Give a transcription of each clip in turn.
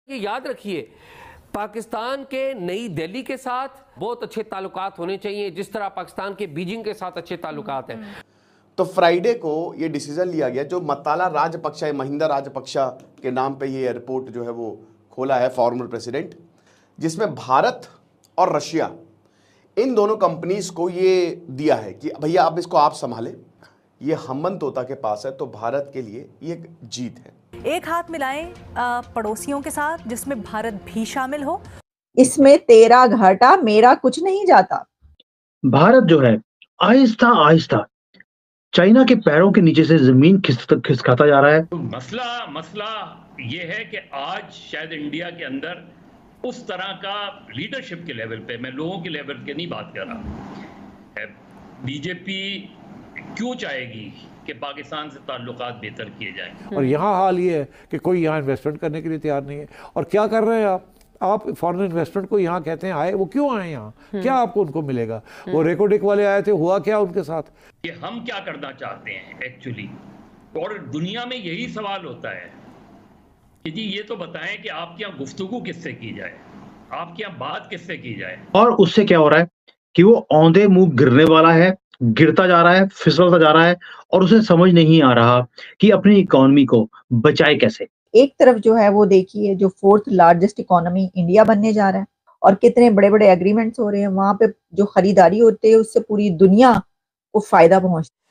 ये याद रखिए, पाकिस्तान के नई दिल्ली के साथ बहुत अच्छे ताल्लुकात होने चाहिए, जिस तरह पाकिस्तान के बीजिंग के साथ अच्छे ताल्लुकात हैं। तो फ्राइडे को ये डिसीजन लिया गया, जो मताला राजपक्षा महिंदा राजपक्षा के नाम पे ये एयरपोर्ट जो है वो खोला है फॉर्मर प्रेसिडेंट, जिसमें भारत और रशिया इन दोनों कंपनीज को ये दिया है कि भैया अब इसको आप संभालें, ये हम्मन तोता के पास है, तो भारत के लिए ये एक जीत है। एक हाथ मिलाएं पड़ोसियों के साथ जिसमें भारत भी शामिल हो। इसमें तेरा घाटा मेरा कुछ नहीं जाता। भारत जो है आहिस्ता आहिस्ता चाइना के पैरों के नीचे से जमीन खिसकाता जा रहा है। तो मसला ये है कि आज शायद इंडिया के अंदर उस तरह का लीडरशिप के लेवल पे, मैं लोगों के लेवल के नहीं बात कर रहा, बीजेपी क्यों चाहेगी कि पाकिस्तान से ताल्लुकात बेहतर किए जाएं। और यहाँ हाल ये है कि कोई यहाँ इन्वेस्टमेंट करने के लिए तैयार नहीं है। और क्या कर रहे हैं आप फॉरेन इन्वेस्टमेंट को यहाँ कहते हैं आए, वो क्यों आए यहाँ, क्या आपको उनको मिलेगा? वो रेकोडिक वाले आए थे, हुआ क्या उनके साथ? कि हम क्या करना चाहते हैं एक्चुअली, और दुनिया में यही सवाल होता है कि जी ये तो बताएं कि आपके यहाँ गुफ्तगू किससे की जाए, आपके यहाँ बात किससे की जाए। और उससे क्या हो रहा है कि वो औंधे मुंह गिरने वाला है, गिरता जा रहा है, फिसलता जा रहा है, और उसे समझ नहीं आ रहा कि अपनी इकोनॉमी को बचाए कैसे। एक तरफ जो है वो देखिए, जो 4th लार्जेस्ट इकोनॉमी इंडिया बनने जा रहा है और कितने बड़े बड़े एग्रीमेंट्स हो रहे हैं, वहां पे जो खरीदारी होती है उससे पूरी दुनिया को फायदा पहुंचता है।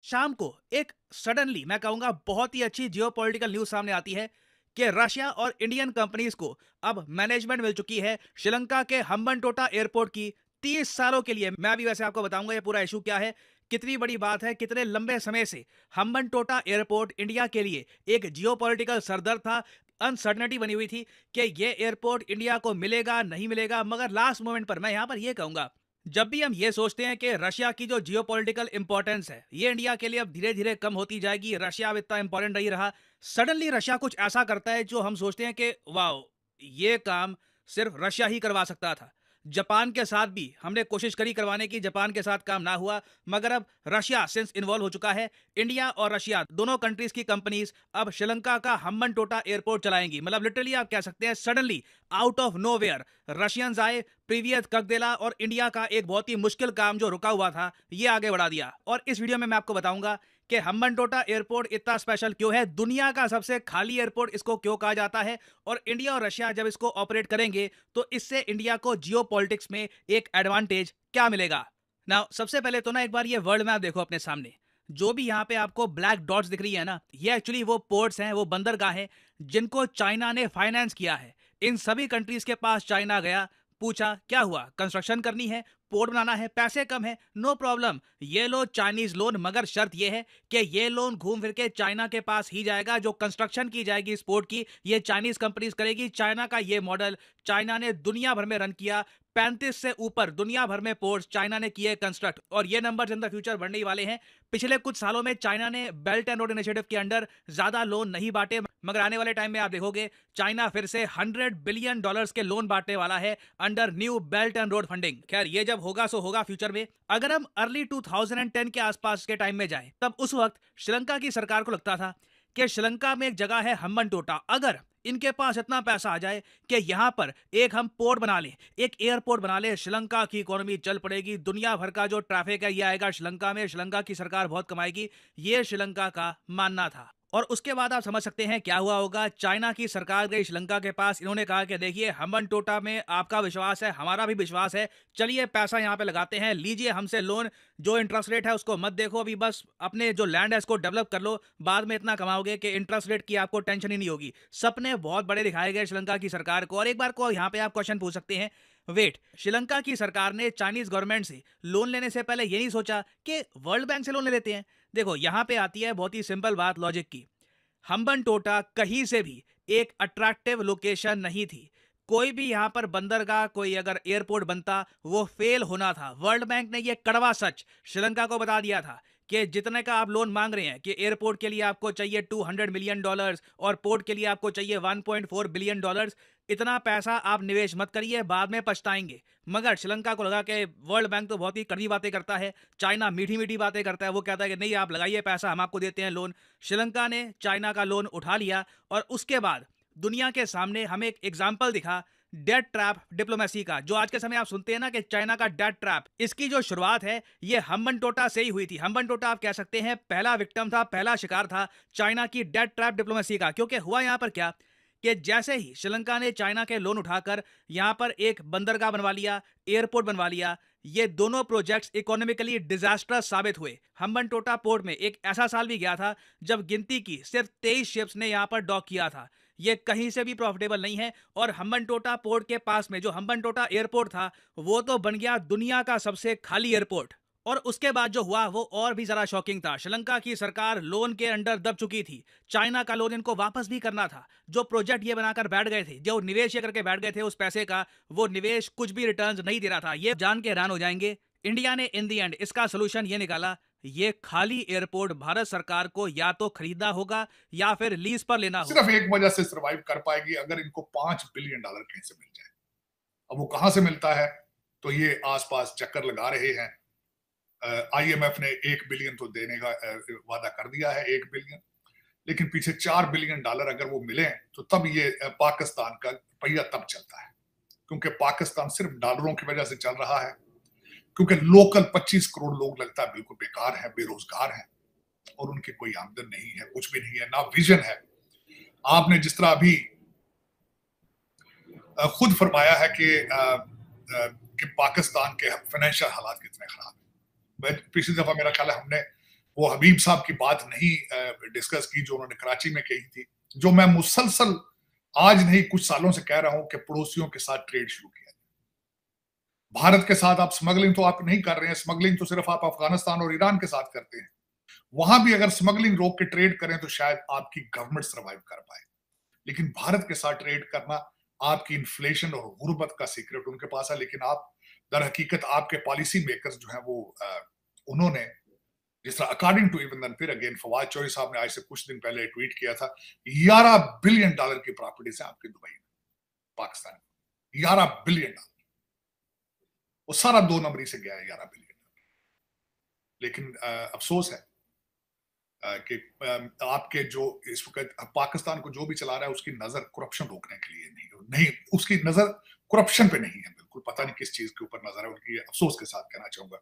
शाम को एक सडनली मैं कहूंगा बहुत ही अच्छी जियोपॉलिटिकल न्यूज सामने आती है कि रशिया और इंडियन कंपनीज को अब मैनेजमेंट मिल चुकी है श्रीलंका के हम्बनटोटा एयरपोर्ट की 30 सालों के लिए। मैं अभी वैसे आपको बताऊंगा ये पूरा इशू क्या है, कितनी बड़ी बात है, कितने लंबे समय से हम्बनटोटा एयरपोर्ट इंडिया के लिए एक जियोपॉलिटिकल सरदर्द था, अनसर्टनिटी बनी हुई थी कि ये एयरपोर्ट इंडिया को मिलेगा नहीं मिलेगा। मगर लास्ट मोमेंट पर मैं यहां पर यह कहूंगा, जब भी हम ये सोचते हैं कि रशिया की जो जियोपॉलिटिकल इंपॉर्टेंस है ये इंडिया के लिए अब धीरे धीरे कम होती जाएगी, रशिया अब इतना इंपॉर्टेंट नहीं रहा, सडनली रशिया कुछ ऐसा करता है जो हम सोचते हैं कि वाओ, ये काम सिर्फ रशिया ही करवा सकता था। जापान के साथ भी हमने कोशिश करी करवाने की, जापान के साथ काम ना हुआ, मगर अब रशिया सिंस इन्वॉल्व हो चुका है, इंडिया और रशिया दोनों कंट्रीज की कंपनीज अब श्रीलंका का हम्बनटोटा एयरपोर्ट चलाएंगी। मतलब लिटरली आप कह सकते हैं suddenly out of nowhere Russians आए, प्रीवियस ककदेला और इंडिया का एक बहुत ही मुश्किल काम जो रुका हुआ था ये आगे बढ़ा दिया। और इस वीडियो में मैं आपको बताऊंगा कि हम्बनटोटा एयरपोर्ट इतना स्पेशल क्यों है, दुनिया का सबसे खाली एयरपोर्ट इसको क्यों कहा जाता है, और इंडिया और रशिया जब इसको ऑपरेट करेंगे तो इससे इंडिया को जियोपॉलिटिक्स में एक एडवांटेज क्या मिलेगा। नाउ सबसे पहले तो ना एक बार ये वर्ल्ड मैप देखो अपने सामने, जो भी यहाँ पे आपको ब्लैक डॉट्स दिख रही है ना, ये एक्चुअली वो पोर्ट्स हैं, वो बंदरगाह हैं जिनको चाइना ने फाइनेंस किया है। इन सभी कंट्रीज के पास चाइना गया, पूछा क्या हुआ, कंस्ट्रक्शन करनी है, पोर्ट बनाना है, पैसे कम है, नो प्रॉब्लम, ये लो चाइनीज लोन, मगर शर्त ये है कि ये लोन घूम फिर के चाइना के पास ही जाएगा, जो कंस्ट्रक्शन की जाएगी इस पोर्ट की ये चाइनीज कंपनीज करेगी। चाइना का ये मॉडल चाइना ने दुनिया भर में रन किया, 35 से ऊपर दुनिया भर में पोर्ट्स चाइना ने किए कंस्ट्रक्ट, और ये नंबर इन द फ्यूचर बढ़ने ही वाले हैं। पिछले कुछ सालों में चाइना ने बेल्ट एंड रोड इनिशिएटिव के अंडर ज्यादा लोन नहीं बांटे, मगर आने वाले टाइम में आप देखोगे चाइना फिर से $100 बिलियन के लोन बांटने वाला है under new belt and road funding. खैर ये जब होगा सो होगा फ्यूचर में। अगर हम अर्ली 2010 के आसपास के टाइम में जाएं, तब उस वक्त श्रीलंका की सरकार को लगता था कि श्रीलंका में एक जगह है हम्बनटोटा, अगर इनके पास इतना पैसा आ जाए कि यहां पर एक हम पोर्ट बना लें, एक एयरपोर्ट बना लें, श्रीलंका की इकोनॉमी चल पड़ेगी, दुनिया भर का जो ट्रैफिक है ये आएगा श्रीलंका में, श्रीलंका की सरकार बहुत कमाएगी, ये श्रीलंका का मानना था। और उसके बाद आप समझ सकते हैं क्या हुआ होगा। चाइना की सरकार गई श्रीलंका के पास, इन्होंने कहा कि देखिए हम्बनटोटा में आपका विश्वास है, हमारा भी विश्वास है, चलिए पैसा यहाँ पे लगाते हैं, लीजिए हमसे लोन, जो इंटरेस्ट रेट है उसको मत देखो, अभी बस अपने जो लैंड है इसको डेवलप कर लो, बाद में इतना कमाओगे कि इंटरेस्ट रेट की आपको टेंशन ही नहीं होगी। सपने बहुत बड़े दिखाए गए श्रीलंका की सरकार को। और एक बार को यहाँ पे आप क्वेश्चन पूछ सकते हैं, वेट, श्रीलंका की सरकार ने चाइनीज गवर्नमेंट से लोन लेने से पहले ये नहीं सोचा कि वर्ल्ड बैंक से लोन ले लेते हैं? देखो यहाँ पे आती है बहुत ही सिंपल बात लॉजिक की, हम्बनटोटा कहीं से भी एक अट्रैक्टिव लोकेशन नहीं थी, कोई भी यहाँ पर बंदरगाह, कोई अगर एयरपोर्ट बनता, वो फेल होना था। वर्ल्ड बैंक ने ये कड़वा सच श्रीलंका को बता दिया था कि जितने का आप लोन मांग रहे हैं कि एयरपोर्ट के लिए आपको चाहिए $200 मिलियन और पोर्ट के लिए आपको चाहिए $1.4 बिलियन, इतना पैसा आप निवेश मत करिए, बाद में पछताएंगे। मगर श्रीलंका को लगा कि वर्ल्ड बैंक तो बहुत ही कड़वी बातें करता है, चाइना मीठी मीठी बातें करता है, वो कहता है कि नहीं आप लगाइए पैसा, हम आपको देते हैं लोन। श्रीलंका ने चाइना का लोन उठा लिया और उसके बाद दुनिया के सामने हमें एक एग्जाम्पल दिखा डेट ट्रैप डिप्लोमेसी का। जो आज के समय आप सुनते हैं ना कि चाइना का डेट ट्रैप, इसकी जो शुरुआत है ये हम्बनटोटा से ही हुई थी। हम्बनटोटा आप कह सकते हैं पहला विक्टिम था, पहला शिकार था चाइना की डेट ट्रैप डिप्लोमेसी का। क्योंकि हुआ यहां पर क्या कि जैसे ही श्रीलंका ने चाइना के लोन उठाकर यहां पर एक बंदरगाह बनवा लिया, एयरपोर्ट बनवा लिया, ये दोनों प्रोजेक्ट्स इकोनॉमिकली डिजास्टर्स साबित हुए। हम्बनटोटा पोर्ट में एक ऐसा साल भी गया था जब गिनती की सिर्फ 23 शिप्स ने यहां पर डॉक किया था। ये कहीं से भी प्रॉफिटेबल नहीं है। और हम्बनटोटा पोर्ट के पास में जो हम्बनटोटा एयरपोर्ट था वो तो बन गया दुनिया का सबसे खाली एयरपोर्ट। और उसके बाद जो हुआ वो और भी ज़्यादा शॉकिंग था। श्रीलंका की सरकार लोन के अंडर दब चुकी थी, चाइना का लोन इनको वापस भी करना था। जो प्रोजेक्ट ये बनाकर बैठ गए थे, जो निवेश ये करके बैठ गए थे, उस पैसे का वो निवेश कुछ भी रिटर्न्स नहीं दे रहा था। ये जान के हैरान हो जाएंगे, इंडिया ने इन दी एंड इसका सोल्यूशन ये निकाला, ये खाली एयरपोर्ट भारत सरकार को या तो खरीदना होगा या फिर लीज पर लेना होगा। सिर्फ एक वजह से सर्वाइव कर पाएगी, अगर इनको $5 बिलियन कहीं से मिल जाए। अब वो कहां से मिलता है, तो ये आसपास चक्कर लगा रहे हैं। IMF ने $1 बिलियन तो देने का वादा कर दिया है, $1 बिलियन, लेकिन पीछे $4 बिलियन अगर वो मिले तो तब ये पाकिस्तान का पहिया तब चलता है। क्योंकि पाकिस्तान सिर्फ डॉलरों की वजह से चल रहा है, क्योंकि लोकल 25 करोड़ लोग लगता है बिल्कुल बेकार हैं, बेरोजगार हैं और उनकी कोई आमदन नहीं है, कुछ भी नहीं है, ना विजन है। आपने जिस तरह अभी खुद फरमाया है कि पाकिस्तान के फाइनेंशियल हालात कितने खराब हैं। पिछली दफा मेरा ख्याल है हमने वो हबीब साहब की बात नहीं डिस्कस की जो उन्होंने कराची में कही थी, जो मैं मुसलसल आज नहीं कुछ सालों से कह रहा हूं कि पड़ोसियों के साथ ट्रेड शुरू किया। भारत के साथ आप स्मगलिंग तो आप नहीं कर रहे हैं, स्मगलिंग तो सिर्फ आप अफगानिस्तान और ईरान के साथ करते हैं। वहां भी अगर स्मगलिंग रोक के ट्रेड करें तो शायद आपकी गवर्नमेंट सर्वाइव कर पाए, लेकिन भारत के साथ ट्रेड करना आपकी इन्फ्लेशन और गुर्बत का सीक्रेट उनके पास है। लेकिन आप दर हकीकत आपके पॉलिसी मेकर्स जो हैं वो उन्होंने जिस तरह अकॉर्डिंग टू इवन फिर अगेन फवाद चौधरी साहब ने आज से कुछ दिन पहले ट्वीट किया था, $11 बिलियन की प्रॉपर्टीज है आपके दुबई में, पाकिस्तान में $11 बिलियन। वो सारा 2 नंबरी से गया है $11 बिलियन। लेकिन अफसोस है कि आपके जो इस वक्त पाकिस्तान को जो भी चला रहा है उसकी नजर करप्शन रोकने के लिए नहीं, उसकी नजर करप्शन पे नहीं है बिल्कुल। पता नहीं किस चीज के ऊपर नजर है उनकी, अफसोस के साथ कहना चाहूंगा।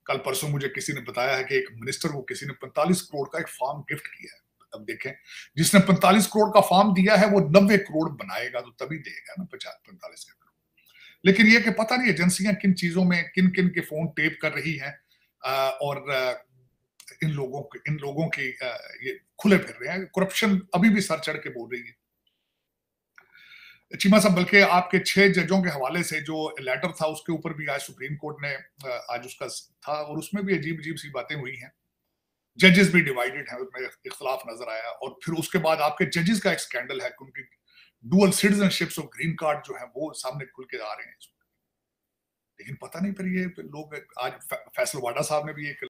कल परसों मुझे किसी ने बताया है कि एक मिनिस्टर को किसी ने 45 करोड़ का एक फार्म गिफ्ट किया है। अब देखें, जिसने 45 करोड़ का फार्म दिया है वो 90 करोड़ बनाएगा तो तभी देगा ना 45 करोड़। लेकिन ये कि पता नहीं एजेंसियां किन चीजों में किन किन के फोन टेप कर रही हैं और इन लोगों के ये खुले फिर रहे हैं। करप्शन अभी भी सर चढ़ के बोल रही है चीमा साहब। बल्कि आपके 6 जजों के हवाले से जो लेटर था उसके ऊपर भी आज सुप्रीम कोर्ट ने आज उसका था और उसमें भी अजीब सी बातें हुई हैं। जजेस भी डिवाइडेड हैं, उसमें इख्तलाफ नजर आया। और फिर उसके बाद आपके जजेस का एक स्कैंडल है कि उनकी डुअल सिटीजनशिप्स और ग्रीन कार्ड जो है वो सामने खुल के आ रहे हैं। लेकिन पता नहीं फिर ये लोग आज फैसल वाडा साहब ने भी एक